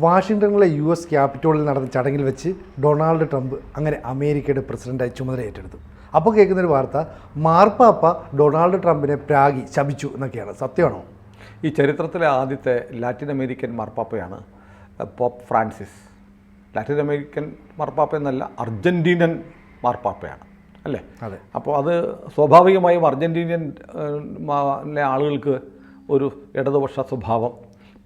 വാഷിംഗ്ടണിലെ US ക്യാപിറ്റോളിൽ നടന്ന ചടങ്ങിൽ വെച്ച് ഡൊണാൾഡ് ട്രംപ് അങ്ങനെ അമേരിക്കയുടെ പ്രസിഡന്റായി ചുമതല ഏറ്റെടുത്തു. അപ്പോൾ കേൾക്കുന്നൊരു വാർത്ത, മാർപ്പാപ്പ ഡൊണാൾഡ് ട്രംപിനെ പ്രാഗി ശപിച്ചു എന്നൊക്കെയാണ്. സത്യമാണോ? ഈ ചരിത്രത്തിലെ ആദ്യത്തെ ലാറ്റിൻ അമേരിക്കൻ മാർപ്പാപ്പയാണ് പോപ്പ് ഫ്രാൻസിസ്. ലാറ്റിൻ അമേരിക്കൻ മാർപ്പാപ്പ എന്നല്ല, അർജൻറ്റീനൻ മാർപ്പാപ്പയാണ്, അല്ലേ? അതെ. അപ്പോൾ അത് സ്വാഭാവികമായും അർജൻറ്റീനിയൻ ആളുകൾക്ക് ഒരു ഇടതുപക്ഷ സ്വഭാവം,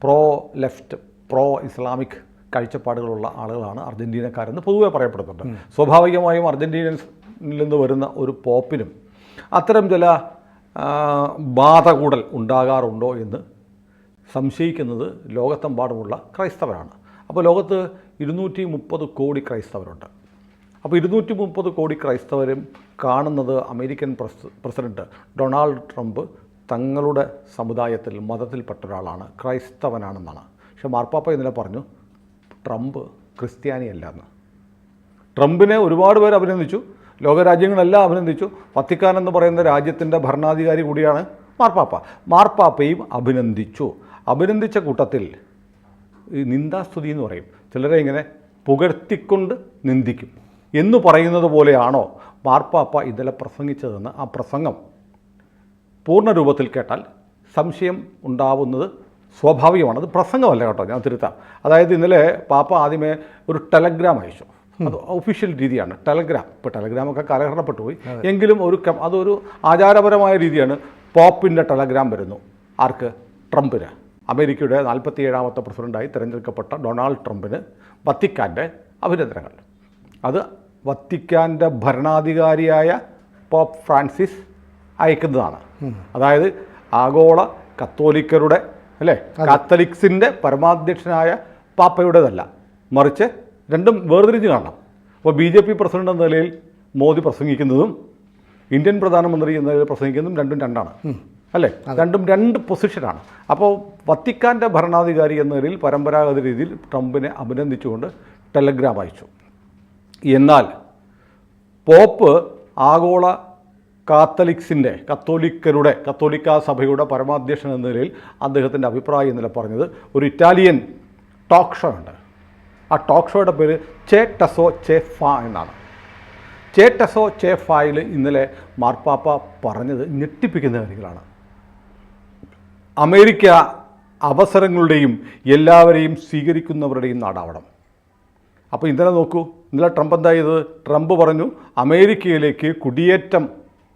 പ്രോ ലെഫ്റ്റ്, പ്രോ ഇസ്ലാമിക് കാഴ്ചപ്പാടുകളുള്ള ആളുകളാണ് അർജൻറ്റീനക്കാരെന്ന് പൊതുവെ പറയപ്പെടുന്നുണ്ട്. സ്വാഭാവികമായും അർജൻറ്റീനിയനിൽ നിന്ന് വരുന്ന ഒരു പോപ്പിനും അത്തരം ചില ബാധകൂടൽ ഉണ്ടാകാറുണ്ടോ എന്ന് സംശയിക്കുന്നത് ലോകത്തെമ്പാടുമുള്ള ക്രൈസ്തവരാണ്. അപ്പോൾ ലോകത്ത് 230 കോടി ക്രൈസ്തവരുണ്ട്. അപ്പോൾ 230 കോടി ക്രൈസ്തവരും കാണുന്നത് അമേരിക്കൻ പ്രസിഡന്റ് ഡൊണാൾഡ് ട്രംപ് തങ്ങളുടെ സമുദായത്തിൽ മതത്തിൽപ്പെട്ട ഒരാളാണ്, ക്രൈസ്തവനാണെന്നാണ്. പക്ഷേ മാർപ്പാപ്പ ഇന്നലെ പറഞ്ഞു ട്രംപ് ക്രിസ്ത്യാനിയല്ല എന്ന്. ട്രംപിനെ ഒരുപാട് പേര് അഭിനന്ദിച്ചു, ലോകരാജ്യങ്ങളെല്ലാം അഭിനന്ദിച്ചു. വത്തിക്കാൻ എന്ന് പറയുന്ന രാജ്യത്തിൻ്റെ ഭരണാധികാരി കൂടിയാണ് മാർപ്പാപ്പ. മാർപ്പാപ്പയും അഭിനന്ദിച്ചു. അഭിനന്ദിച്ച കൂട്ടത്തിൽ ഈ നിന്ദാസ്തുതി എന്ന് പറയും, ചിലരെ ഇങ്ങനെ പുകഴ്ത്തിക്കൊണ്ട് നിന്ദിക്കും എന്ന് പറയുന്നത് പോലെയാണോ മാർപ്പാപ്പ ഇന്നലെ പ്രസംഗിച്ചതെന്ന് ആ പ്രസംഗം പൂർണ്ണ രൂപത്തിൽ കേട്ടാൽ സംശയം ഉണ്ടാവുന്നത് സ്വാഭാവികമാണ്. അത് പ്രസംഗമല്ല കേട്ടോ, ഞാൻ തിരുത്താം. അതായത് ഇന്നലെ പാപ്പ ആദ്യമേ ഒരു ടെലഗ്രാം അയച്ചു. അത് ഒഫീഷ്യൽ രീതിയാണ് ടെലഗ്രാം. ഇപ്പോൾ ടെലഗ്രാമൊക്കെ കാലഹരണപ്പെട്ടു പോയി, എങ്കിലും അതൊരു ആചാരപരമായ രീതിയാണ്. പോപ്പിൻ്റെ ടെലഗ്രാം വരുന്നു. ആർക്ക്? ട്രംപിന്. അമേരിക്കയുടെ 47ാമത്തെ പ്രസിഡൻ്റായി തിരഞ്ഞെടുക്കപ്പെട്ട ഡൊണാൾഡ് ട്രംപിന് വത്തിക്കാൻ്റെ അഭിനന്ദനങ്ങൾ. അത് വത്തിക്കാൻ്റെ ഭരണാധികാരിയായ പോപ്പ് ഫ്രാൻസിസ് അയക്കുന്നതാണ്. അതായത് ആഗോള കത്തോലിക്കരുടെ, അല്ലേ, കാത്തലിക്സിൻ്റെ പരമാധ്യക്ഷനായ പാപ്പയുടേതല്ല, മറിച്ച് രണ്ടും വേർതിരിഞ്ഞ് കാണണം. അപ്പോൾ BJP പ്രസിഡന്റ് എന്ന നിലയിൽ മോദി പ്രസംഗിക്കുന്നതും ഇന്ത്യൻ പ്രധാനമന്ത്രി എന്ന നിലയിൽ പ്രസംഗിക്കുന്നതും രണ്ടും രണ്ടാണ്, അല്ലേ? രണ്ടും രണ്ട് പൊസിഷനാണ്. അപ്പോൾ വത്തിക്കാൻ്റെ ഭരണാധികാരി എന്ന നിലയിൽ പരമ്പരാഗത രീതിയിൽ ട്രംപിനെ അഭിനന്ദിച്ചുകൊണ്ട് ടെലഗ്രാം അയച്ചു. എന്നാൽ പോപ്പ് ആഗോള കത്തോലിക്ക സഭയുടെ പരമാധ്യക്ഷൻ എന്ന നിലയിൽ അദ്ദേഹത്തിൻ്റെ അഭിപ്രായം ഇന്നലെ പറഞ്ഞത് ഒരു ഇറ്റാലിയൻ ടോക്ക് ഷോ ഉണ്ട്. ആ ടോക്ക് ഷോയുടെ പേര് ചെ ടെസോ ചെ ഫാ എന്നാണ്. ചെ ടെസോ ചെ ഫായിൽ ഇന്നലെ മാർപ്പാപ്പ പറഞ്ഞത് ഞെട്ടിപ്പിക്കുന്ന കാര്യങ്ങളാണ്. അമേരിക്ക അവസരങ്ങളുടെയും എല്ലാവരെയും സ്വീകരിക്കുന്നവരുടെയും നാടാവണം. അപ്പോൾ ഇന്നലെ നോക്കൂ, ഇന്നലെ ട്രംപ് എന്താ ചെയ്തത്? ട്രംപ് പറഞ്ഞു അമേരിക്കയിലേക്ക് കുടിയേറ്റം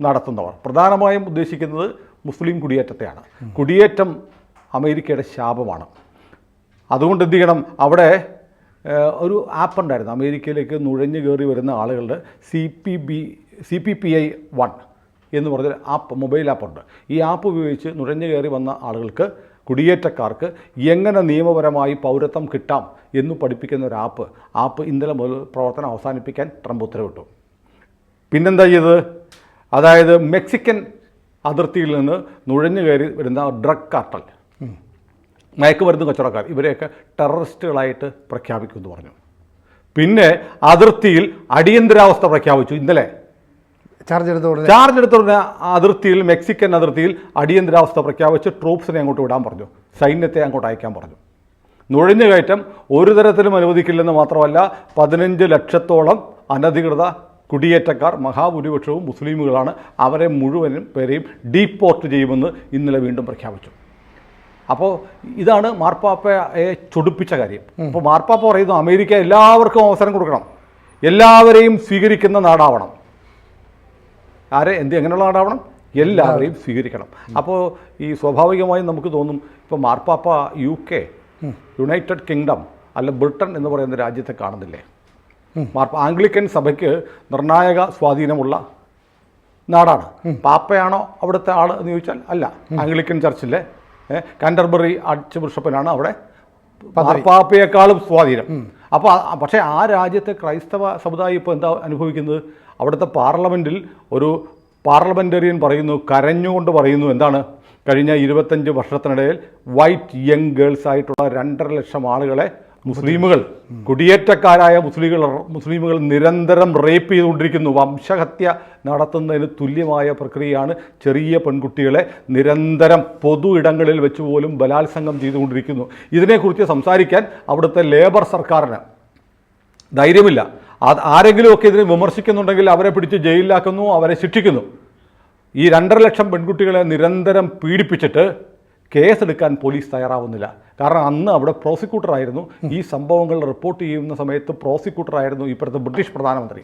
നടത്തുന്നവർ, പ്രധാനമായും ഉദ്ദേശിക്കുന്നത് മുസ്ലിം കുടിയേറ്റത്തെയാണ്. കുടിയേറ്റം അമേരിക്കയുടെ ശാപമാണ്. അതുകൊണ്ട് എന്ത് ചെയ്യണം? അവിടെ ഒരു ആപ്പ് ഉണ്ടായിരുന്നു, അമേരിക്കയിലേക്ക് നുഴഞ്ഞു കയറി വരുന്ന ആളുകളുടെ CPPI 1 എന്ന് പറഞ്ഞൊരു ആപ്പ്, മൊബൈൽ ആപ്പുണ്ട്. ഈ ആപ്പ് ഉപയോഗിച്ച് നുഴഞ്ഞു കയറി വന്ന ആളുകൾക്ക്, കുടിയേറ്റക്കാർക്ക് എങ്ങനെ നിയമപരമായി പൗരത്വം കിട്ടാം എന്ന് പഠിപ്പിക്കുന്ന ഒരു ആപ്പ് ഇന്നലെ മുതൽ പ്രവർത്തനം അവസാനിപ്പിക്കാൻ ട്രംപ് ഉത്തരവിട്ടു. പിന്നെന്താ ചെയ്തത്? അതായത് മെക്സിക്കൻ അതിർത്തിയിൽ നിന്ന് നുഴഞ്ഞു കയറി വരുന്ന ഡ്രഗ് കാർട്ടൽ, മയക്കുമരുന്ന് കച്ചവടക്കാർ, ഇവരെയൊക്കെ ടെററിസ്റ്റുകളായിട്ട് പ്രഖ്യാപിക്കുമെന്ന് പറഞ്ഞു. പിന്നെ അതിർത്തിയിൽ അടിയന്തരാവസ്ഥ പ്രഖ്യാപിച്ചു. ഇന്നലെ ചാർജ് എടുത്ത ഉടനെ അതിർത്തിയിൽ, മെക്സിക്കൻ അതിർത്തിയിൽ അടിയന്തരാവസ്ഥ പ്രഖ്യാപിച്ച് ട്രൂപ്സിനെ അങ്ങോട്ട് വിടാൻ പറഞ്ഞു, സൈന്യത്തെ അങ്ങോട്ട് അയക്കാൻ പറഞ്ഞു. നുഴഞ്ഞു കയറ്റം ഒരു തരത്തിലും അനുവദിക്കില്ലെന്ന് മാത്രമല്ല, 15 ലക്ഷത്തോളം അനധികൃത കുടിയേറ്റക്കാർ, മഹാഭൂരിപക്ഷവും മുസ്ലിമുകളാണ്, അവരെ മുഴുവനും പേരെയും ഡീപ്പോർട്ട് ചെയ്യുമെന്ന് ഇന്നലെ വീണ്ടും പ്രഖ്യാപിച്ചു. അപ്പോൾ ഇതാണ് മാർപ്പാപ്പയെ ചൊടിപ്പിച്ച കാര്യം. അപ്പോൾ മാർപ്പാപ്പ പറയുന്നു അമേരിക്ക എല്ലാവർക്കും അവസരം കൊടുക്കണം, എല്ലാവരെയും സ്വീകരിക്കുന്ന നാടാവണം. എങ്ങനെയുള്ള നാടാവണം? എല്ലാവരെയും സ്വീകരിക്കണം. അപ്പോൾ ഈ സ്വാഭാവികമായും നമുക്ക് തോന്നും, ഇപ്പോൾ മാർപ്പാപ്പ UK, യുണൈറ്റഡ് കിങ്ഡം അല്ല ബ്രിട്ടൻ എന്ന് പറയുന്ന രാജ്യത്തെ കാണുന്നില്ലേ? ആംഗ്ലിക്കൻ സഭയ്ക്ക് നിർണായക സ്വാധീനമുള്ള നാടാണ്. പാപ്പയാണോ അവിടുത്തെ ആൾ എന്ന് ചോദിച്ചാൽ അല്ല, ആംഗ്ലിക്കൻ ചർച്ചിലെ കാൻറ്റർബറി ആർച്ച് ബിഷപ്പിനാണ് അവിടെ പാപ്പയെക്കാളും സ്വാധീനം. പക്ഷേ ആ രാജ്യത്തെ ക്രൈസ്തവ സമുദായം ഇപ്പോൾ എന്താ അനുഭവിക്കുന്നത്? അവിടുത്തെ പാർലമെൻറ്റിൽ ഒരു പാർലമെൻറ്റേറിയൻ പറയുന്നു, കരഞ്ഞുകൊണ്ട് പറയുന്നു, എന്താണ്? കഴിഞ്ഞ 25 വർഷത്തിനിടയിൽ വൈറ്റ് യങ് ഗേൾസ് ആയിട്ടുള്ള 2.5 ലക്ഷം ആളുകളെ മുസ്ലിമുകൾ കുടിയേറ്റക്കാരായ മുസ്ലിമുകൾ നിരന്തരം റേപ്പ് ചെയ്തുകൊണ്ടിരിക്കുന്നു. വംശഹത്യ നടത്തുന്നതിന് തുല്യമായ പ്രക്രിയയാണ്. ചെറിയ പെൺകുട്ടികളെ നിരന്തരം പൊതു ഇടങ്ങളിൽ വെച്ച് പോലും ബലാത്സംഗം ചെയ്തുകൊണ്ടിരിക്കുന്നു. ഇതിനെക്കുറിച്ച് സംസാരിക്കാൻ അവിടുത്തെ ലേബർ സർക്കാരിന് ധൈര്യമില്ല. ആരെങ്കിലുമൊക്കെ ഇതിനെ വിമർശിക്കുന്നുണ്ടെങ്കിൽ അവരെ പിടിച്ച് ജയിലിലാക്കുന്നു, അവരെ ശിക്ഷിക്കുന്നു. ഈ 2.5 ലക്ഷം പെൺകുട്ടികളെ നിരന്തരം പീഡിപ്പിച്ചിട്ട് കേസെടുക്കാൻ പോലീസ് തയ്യാറാവുന്നില്ല. കാരണം അന്ന് അവിടെ പ്രോസിക്യൂട്ടറായിരുന്നു. ഈ സംഭവങ്ങൾ റിപ്പോർട്ട് ചെയ്യുന്ന സമയത്ത് പ്രോസിക്യൂട്ടറായിരുന്നു ഇപ്പോഴത്തെ ബ്രിട്ടീഷ് പ്രധാനമന്ത്രി.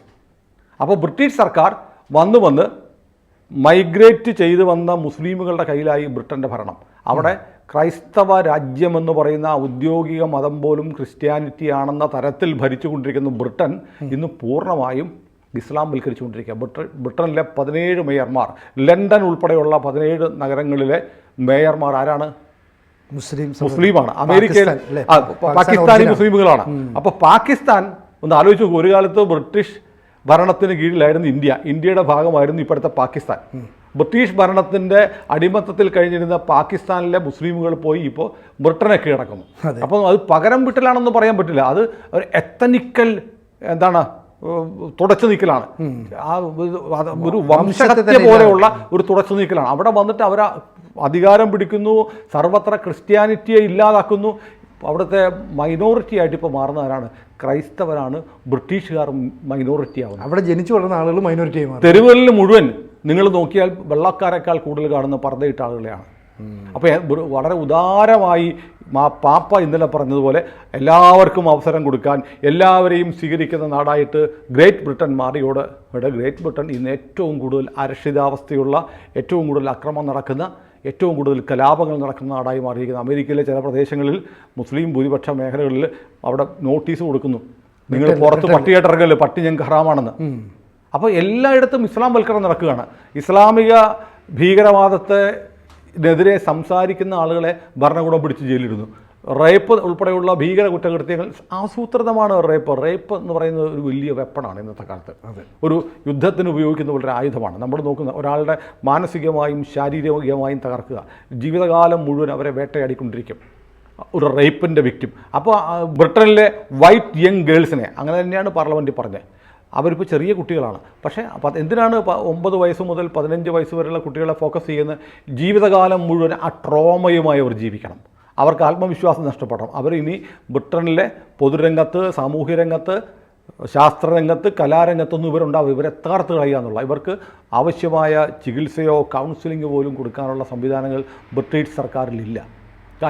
അപ്പോൾ ബ്രിട്ടീഷ് സർക്കാർ വന്ന് മൈഗ്രേറ്റ് ചെയ്ത് വന്ന മുസ്ലിമുകളുടെ കയ്യിലായി ബ്രിട്ടൻ്റെ ഭരണം. അവിടെ ക്രൈസ്തവ രാജ്യമെന്ന് പറയുന്ന ഔദ്യോഗിക മതം പോലും ക്രിസ്ത്യാനിറ്റി ആണെന്ന തരത്തിൽ ഭരിച്ചുകൊണ്ടിരിക്കുന്ന ബ്രിട്ടൻ ഇന്ന് പൂർണ്ണമായും ഇസ്ലാം വൽക്കരിച്ചുകൊണ്ടിരിക്കുക. ബ്രിട്ടനിലെ 17 മേയർമാർ, ലണ്ടൻ ഉൾപ്പെടെയുള്ള 17 നഗരങ്ങളിലെ മേയർമാർ ആരാണ്? മുസ്ലിമാണ്. അമേരിക്കയിൽ പാകിസ്ഥാനി മുസ്ലിമുകളാണ്. അപ്പോൾ പാകിസ്ഥാൻ ഒന്ന് ആലോചിച്ച് നോക്കൂ. ഒരു കാലത്ത് ബ്രിട്ടീഷ് ഭരണത്തിന് കീഴിലായിരുന്നു ഇന്ത്യയുടെ ഭാഗമായിരുന്നു ഇപ്പോഴത്തെ പാകിസ്ഥാൻ. ബ്രിട്ടീഷ് ഭരണത്തിൻ്റെ അടിമത്തത്തിൽ കഴിഞ്ഞിരുന്ന പാകിസ്ഥാനിലെ മുസ്ലിമുകൾ പോയി ഇപ്പോൾ ബ്രിട്ടനെ കീഴടക്കുന്നു. അപ്പോൾ അത് പകരം വിട്ടലാണെന്ന് പറയാൻ പറ്റില്ല. അത് ഒരു എത്തനിക്കൽ തുടച്ചു നീക്കലാണ്. ആ ഒരു വംശഹത്യ പോലെയുള്ള ഒരു തുടച്ചു നീക്കലാണ്. അവിടെ വന്നിട്ട് അവർ അധികാരം പിടിക്കുന്നു, സർവത്ര ക്രിസ്ത്യാനിറ്റിയെ ഇല്ലാതാക്കുന്നു. അവിടുത്തെ മൈനോറിറ്റി ആയിട്ട് ഇപ്പോൾ മാറുന്നവരാണ് ക്രൈസ്തവരാണ്. ബ്രിട്ടീഷുകാർ മൈനോറിറ്റി ആവുന്നു. അവിടെ ജനിച്ചു വളർന്ന ആളുകൾ മൈനോറിറ്റി ആയി മാറും. തെരുവുകളിൽ മുഴുവൻ നിങ്ങൾ നോക്കിയാൽ വെള്ളക്കാരെക്കാൾ കൂടുതൽ കാണുന്ന പർദ്ദയിട്ട ആളുകളെയാണ്. അപ്പോൾ വളരെ ഉദാരമായി പാപ്പ ഇന്നലെ പറഞ്ഞതുപോലെ എല്ലാവർക്കും അവസരം കൊടുക്കാൻ, എല്ലാവരെയും സ്വീകരിക്കുന്ന നാടായിട്ട് ഗ്രേറ്റ് ബ്രിട്ടൻ മാറിയോടെ ഗ്രേറ്റ് ബ്രിട്ടൻ ഇന്ന് ഏറ്റവും കൂടുതൽ അരക്ഷിതാവസ്ഥയുള്ള, ഏറ്റവും കൂടുതൽ അക്രമം നടക്കുന്ന, ഏറ്റവും കൂടുതൽ കലാപങ്ങൾ നടക്കുന്ന നാടായി മാറിയിരിക്കുന്നത്. അമേരിക്കയിലെ ചില പ്രദേശങ്ങളിൽ മുസ്ലിം ഭൂരിപക്ഷ മേഖലകളിൽ അവിടെ നോട്ടീസ് കൊടുക്കുന്നു, നിങ്ങൾ പുറത്ത് പട്ടിയായിട്ടിറങ്ങല്, പട്ടി ഞങ്ങൾക്ക് ഹറാമാണെന്ന്. അപ്പോൾ എല്ലായിടത്തും ഇസ്ലാം വൽക്കരണം നടക്കുകയാണ്. ഇസ്ലാമിക ഭീകരവാദത്തിനെതിരെ സംസാരിക്കുന്ന ആളുകളെ ഭരണകൂടം പിടിച്ച് ജയിലിടുന്നു. റേപ്പ് ഉൾപ്പെടെയുള്ള ഭീകര കുറ്റകൃത്യങ്ങൾ ആസൂത്രിതമാണ്. റേപ്പ് എന്ന് പറയുന്നത് ഒരു വലിയ വെപ്പണാണ് ഇന്നത്തെ കാലത്ത്. ഒരു യുദ്ധത്തിന് ഉപയോഗിക്കുന്ന ഒരു ആയുധമാണ്. നമ്മൾ നോക്കുന്ന ഒരാളുടെ മാനസികമായും ശാരീരികമായും തകർക്കുക, ജീവിതകാലം മുഴുവൻ അവരെ വേട്ടയാടിക്കൊണ്ടിരിക്കും ഒരു റേപ്പിൻ്റെ വിക്ടിം. അപ്പോൾ ബ്രിട്ടനിലെ വൈറ്റ് യങ് ഗേൾസിനെ, അങ്ങനെ തന്നെയാണ് പാർലമെൻറ്റിൽ പറഞ്ഞത്, അവരിപ്പോൾ ചെറിയ കുട്ടികളാണ്. പക്ഷേ എന്തിനാണ് 9 വയസ്സ് മുതൽ 15 വയസ്സ് വരെയുള്ള കുട്ടികളെ ഫോക്കസ് ചെയ്യുന്നത്? ജീവിതകാലം മുഴുവൻ ആ ട്രോമയുമായി അവർ ജീവിക്കണം. അവർക്ക് ആത്മവിശ്വാസം നഷ്ടപ്പെടണം. അവർ ഇനി ബ്രിട്ടനിലെ പൊതുരംഗത്ത്, സാമൂഹ്യ രംഗത്ത്, ശാസ്ത്രരംഗത്ത്, കലാരംഗത്തൊന്നും ഇവരുണ്ടാവും. ഇവരെ തകർത്ത് കളയുക എന്നുള്ള, ഇവർക്ക് ആവശ്യമായ ചികിത്സയോ കൗൺസിലിംഗ് പോലും കൊടുക്കാനുള്ള സംവിധാനങ്ങൾ ബ്രിട്ടീഷ് സർക്കാരിലില്ല,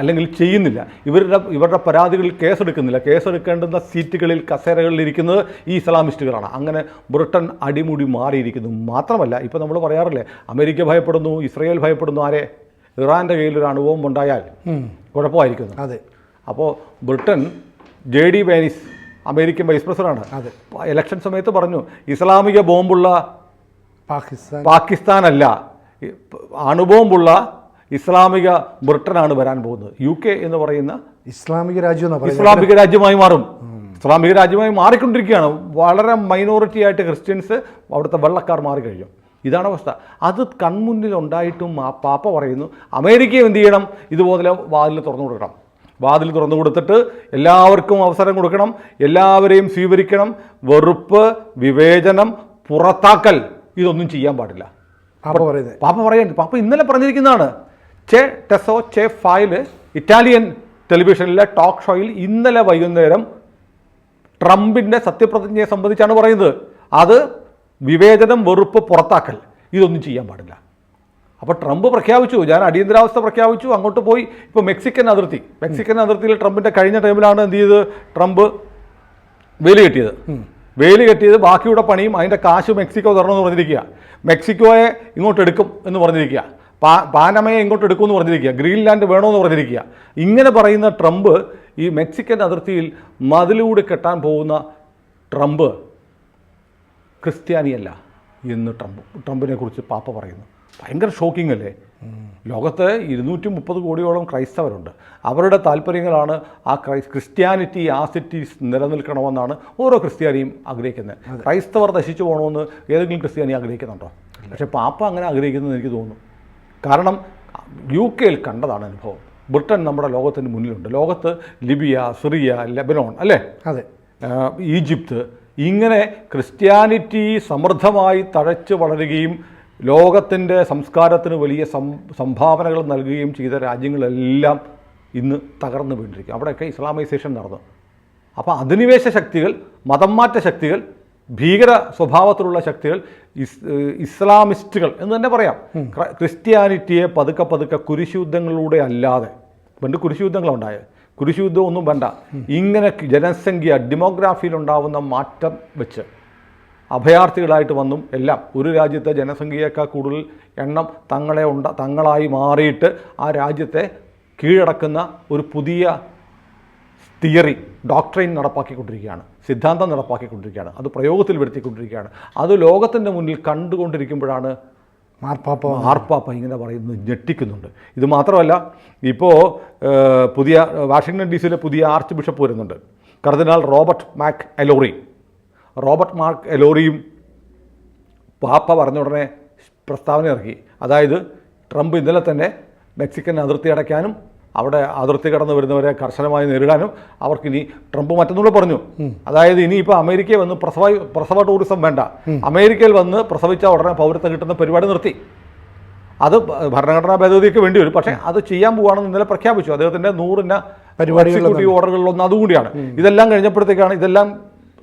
അല്ലെങ്കിൽ ചെയ്യുന്നില്ല. ഇവരുടെ പരാതികളിൽ കേസെടുക്കുന്നില്ല. കേസെടുക്കേണ്ടുന്ന സീറ്റുകളിൽ, കസേരകളിൽ ഇരിക്കുന്നത് ഈ ഇസ്ലാമിസ്റ്റുകളാണ്. അങ്ങനെ ബ്രിട്ടൻ അടിമുടി മാറിയിരിക്കുന്നു. മാത്രമല്ല, ഇപ്പോൾ നമ്മൾ പറയാറില്ലേ, അമേരിക്ക ഭയപ്പെടുന്നു, ഇസ്രയേൽ ഭയപ്പെടുന്നു. ആരെ? ഇറാൻ്റെ കയ്യിൽ ഒരു അണുബോംബ് ഉണ്ടായാൽ കുഴപ്പമായിരിക്കുന്നു. അതെ. അപ്പോൾ Britain JD Vance American vice പ്രസിഡന്റാണ്. ഇലക്ഷൻ സമയത്ത് പറഞ്ഞു, ഇസ്ലാമിക ബോംബുള്ള പാകിസ്ഥാനല്ല, അണുബോംബുള്ള ഇസ്ലാമിക ബ്രിട്ടനാണ് വരാൻ പോകുന്നത്. UK എന്ന് പറയുന്ന ഇസ്ലാമിക രാജ്യമായി മാറും. ഇസ്ലാമിക രാജ്യമായി മാറിക്കൊണ്ടിരിക്കുകയാണ്. വളരെ മൈനോറിറ്റി ആയിട്ട് ക്രിസ്ത്യൻസ്, അവിടുത്തെ വെള്ളക്കാർ മാറിക്കഴിഞ്ഞു. ഇതാണ് അവസ്ഥ. അത് കൺമുന്നിൽ ഉണ്ടായിട്ടും ആ പാപ്പ പറയുന്നു അമേരിക്കയും എന്ത് ചെയ്യണം? ഇതുപോലെ വാതിൽ തുറന്നു കൊടുക്കണം. വാതിൽ തുറന്നു കൊടുത്തിട്ട് എല്ലാവർക്കും അവസരം കൊടുക്കണം, എല്ലാവരെയും സ്വീകരിക്കണം. വെറുപ്പ്, വിവേചനം, പുറത്താക്കൽ, ഇതൊന്നും ചെയ്യാൻ പാടില്ല. പാപ്പ പറയുന്നത്, പാപ്പ ഇന്നലെ പറഞ്ഞിരിക്കുന്നതാണ്. ചെ ടെസോ ചെ ഫായിൽ ഇറ്റാലിയൻ ടെലിവിഷനിലെ ടോക്ക് ഷോയിൽ ഇന്നലെ വൈകുന്നേരം ട്രംപിൻ്റെ സത്യപ്രതിജ്ഞയെ സംബന്ധിച്ചാണ് പറയുന്നത്. അത് വിവേചനം, വെറുപ്പ്, പുറത്താക്കൽ, ഇതൊന്നും ചെയ്യാൻ പാടില്ല. അപ്പോൾ ട്രംപ് പ്രഖ്യാപിച്ചു, ഞാൻ അടിയന്തരാവസ്ഥ പ്രഖ്യാപിച്ചു. അങ്ങോട്ട് പോയി ഇപ്പോൾ മെക്സിക്കൻ അതിർത്തിയിൽ ട്രംപിൻ്റെ കഴിഞ്ഞ ടൈമിലാണ് എന്ത് ചെയ്ത് ട്രംപ് വേലി കെട്ടിയത്. ബാക്കിയുടെ പണിയും അതിൻ്റെ കാശ് മെക്സിക്കോ തരണമെന്ന് പറഞ്ഞിരിക്കുക. മെക്സിക്കോയെ ഇങ്ങോട്ട് എടുക്കും എന്ന് പറഞ്ഞിരിക്കുക. പാനമയെ ഇങ്ങോട്ട് എടുക്കുമെന്ന് പറഞ്ഞിരിക്കുക. ഗ്രീൻലാൻഡ് വേണമെന്ന് പറഞ്ഞിരിക്കുക. ഇങ്ങനെ പറയുന്ന ട്രംപ് ഈ മെക്സിക്കൻ അതിർത്തിയിൽ മതിലൂടെ കെട്ടാൻ പോകുന്ന ട്രംപ് ക്രിസ്ത്യാനിയല്ല എന്ന് ട്രംപിനെ കുറിച്ച് പാപ്പ പറയുന്നു. ഭയങ്കര ഷോക്കിംഗ് അല്ലേ? ലോകത്ത് 230 കോടിയോളം ക്രൈസ്തവരുണ്ട്. അവരുടെ താല്പര്യങ്ങളാണ് ആ ക്രിസ്ത്യാനിറ്റി ആസിറ്റീസ് നിലനിൽക്കണമെന്നാണ് ഓരോ ക്രിസ്ത്യാനിയും ആഗ്രഹിക്കുന്നത്. ക്രൈസ്തവർ നശിച്ചു പോകണമെന്ന് ഏതെങ്കിലും ക്രിസ്ത്യാനി ആഗ്രഹിക്കുന്നുണ്ടോ? പക്ഷേ പാപ്പ അങ്ങനെ ആഗ്രഹിക്കുന്നതെന്ന് എനിക്ക് തോന്നുന്നു. കാരണം UK കണ്ടതാണ് അനുഭവം. ബ്രിട്ടൻ നമ്മുടെ ലോകത്തിന് മുന്നിലുണ്ട്. ലോകത്ത് ലിബിയ, സിറിയ, ലെബനോൺ, അല്ലേ, അതെ, ഈജിപ്ത്, ഇങ്ങനെ ക്രിസ്ത്യാനിറ്റി സമൃദ്ധമായി തഴച്ച് വളരുകയും ലോകത്തിൻ്റെ സംസ്കാരത്തിന് വലിയ സംഭാവനകൾ നൽകുകയും ചെയ്ത രാജ്യങ്ങളെല്ലാം ഇന്ന് തകർന്നു വീണ്ടിരിക്കും. അവിടെയൊക്കെ ഇസ്ലാമൈസേഷൻ നടന്നു. അപ്പോൾ അധിനിവേശ ശക്തികൾ, മതം മാറ്റ ശക്തികൾ, ഭീകര സ്വഭാവത്തിലുള്ള ശക്തികൾ, ഇസ്ലാമിസ്റ്റുകൾ എന്ന് തന്നെ പറയാം, ക്രിസ്ത്യാനിറ്റിയെ പതുക്കെ പതുക്കെ കുരിശുയുദ്ധങ്ങളിലൂടെ അല്ലാതെ, പണ്ട് കുരിശുയുദ്ധങ്ങളുണ്ടായത്, കുരിശുയുദ്ധം ഒന്നും വേണ്ട, ഇങ്ങനെ ജനസംഖ്യ ഡെമോഗ്രാഫിയിലുണ്ടാവുന്ന മാറ്റം വെച്ച് അഭയാർത്ഥികളായിട്ട് വന്നും എല്ലാം ഒരു രാജ്യത്തെ ജനസംഖ്യയേക്കാൾ കൂടുതൽ എണ്ണം തങ്ങളായി മാറിയിട്ട് ആ രാജ്യത്തെ കീഴടക്കുന്ന ഒരു പുതിയ തിയറി, ഡോക്ട്രൈൻ നടപ്പാക്കിക്കൊണ്ടിരിക്കുകയാണ്, സിദ്ധാന്തം നടപ്പാക്കിക്കൊണ്ടിരിക്കുകയാണ്, അത് പ്രയോഗത്തിൽ വരുത്തിക്കൊണ്ടിരിക്കുകയാണ്. അത് ലോകത്തിൻ്റെ മുന്നിൽ കണ്ടുകൊണ്ടിരിക്കുമ്പോഴാണ് മാർപ്പാപ്പ ഇങ്ങനെ പറയുന്നത് ഞെട്ടിക്കുന്നുണ്ട്. ഇത് മാത്രമല്ല, ഇപ്പോൾ പുതിയ വാഷിങ്ടൺ DC-യിലെ പുതിയ ആർച്ച് ബിഷപ്പ് വരുന്നുണ്ട്, കർദിനാൾ റോബർട്ട് മാക് എലോറിയും പാപ്പ പറഞ്ഞ ഉടനെ പ്രസ്താവന ഇറക്കി. അതായത് ട്രംപ് ഇന്നലെ തന്നെ മെക്സിക്കൻ അതിർത്തി അടയ്ക്കാനും അവിടെ അതിർത്തി കടന്നു വരുന്നവരെ കർശനമായി നേരിടാനും അവർക്കിനി ട്രംപ് മറ്റൊന്നുകൂടെ പറഞ്ഞു. അതായത് ഇനിയിപ്പോൾ അമേരിക്കയിൽ വന്ന് പ്രസവ ടൂറിസം വേണ്ട, അമേരിക്കയിൽ വന്ന് പ്രസവിച്ച ഉടനെ പൗരത്വം കിട്ടുന്ന പരിപാടി നിർത്തി. അത് ഭരണഘടനാ ഭേദഗതിക്ക് വേണ്ടി വരും, പക്ഷേ അത് ചെയ്യാൻ പോവുകയാണെന്ന് ഇന്നലെ പ്രഖ്യാപിച്ചു. അദ്ദേഹത്തിൻ്റെ 100 എക്സിക്യൂട്ടീവ് ഓർഡറുകളിലൊന്ന് അതുകൂടിയാണ്. ഇതെല്ലാം കഴിഞ്ഞപ്പോഴത്തേക്കാണ്, ഇതെല്ലാം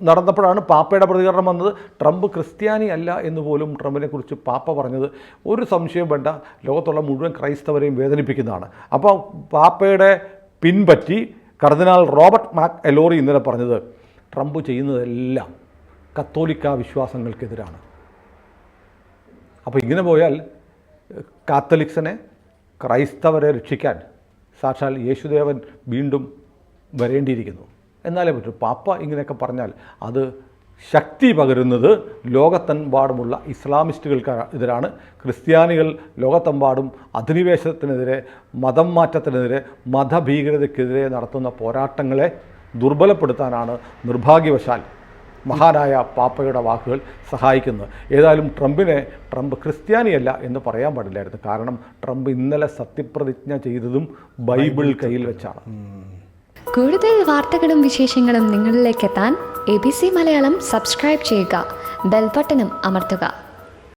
നടന്നപ്പോഴാണ് പാപ്പയുടെ പ്രതികരണം വന്നത്. ട്രംപ് ക്രിസ്ത്യാനി അല്ല എന്ന് പോലും ട്രംപിനെ കുറിച്ച് പാപ്പ പറഞ്ഞത് ഒരു സംശയം വേണ്ട, ലോകത്തുള്ള മുഴുവൻ ക്രൈസ്തവരെയും വേദനിപ്പിക്കുന്നതാണ്. അപ്പോൾ പാപ്പയുടെ പിൻപറ്റി കർദിനാൾ റോബർട്ട് മാക് എലോറി ഇന്നലെ പറഞ്ഞത് ട്രംപ് ചെയ്യുന്നതെല്ലാം കത്തോലിക്ക വിശ്വാസങ്ങൾക്കെതിരാണ്. അപ്പോൾ ഇങ്ങനെ പോയാൽ കാത്തലിക്സിനെ, ക്രൈസ്തവരെ രക്ഷിക്കാൻ സാക്ഷാൽ യേശുദേവൻ വീണ്ടും വരേണ്ടിയിരിക്കുന്നു. എന്നാലേ പറ്റൂ. പാപ്പ ഇങ്ങനെയൊക്കെ പറഞ്ഞാൽ അത് ശക്തി പകരുന്നത് ലോകത്തെമ്പാടുമുള്ള ഇസ്ലാമിസ്റ്റുകൾക്ക് എതിരാണ്. ക്രിസ്ത്യാനികൾ ലോകത്തെമ്പാടും അധിനിവേശത്തിനെതിരെ, മതം മാറ്റത്തിനെതിരെ, മതഭീകരതയ്ക്കെതിരെ നടത്തുന്ന പോരാട്ടങ്ങളെ ദുർബലപ്പെടുത്താനാണ് നിർഭാഗ്യവശാൽ മഹാനായ പാപ്പയുടെ വാക്കുകൾ സഹായിക്കുന്നത്. ഏതായാലും ട്രംപ് ക്രിസ്ത്യാനിയല്ല എന്ന് പറയാൻ പാടില്ലായിരുന്നു. കാരണം ട്രംപ് ഇന്നലെ സത്യപ്രതിജ്ഞ ചെയ്തതും ബൈബിൾ കയ്യിൽ വെച്ചാണ്. കൂടുതൽ വാർത്തകളും വിശേഷങ്ങളും നിങ്ങളിലേക്ക് എത്താൻ ABC മലയാളം സബ്സ്ക്രൈബ് ചെയ്യുക, ബെൽബട്ടനും അമർത്തുക.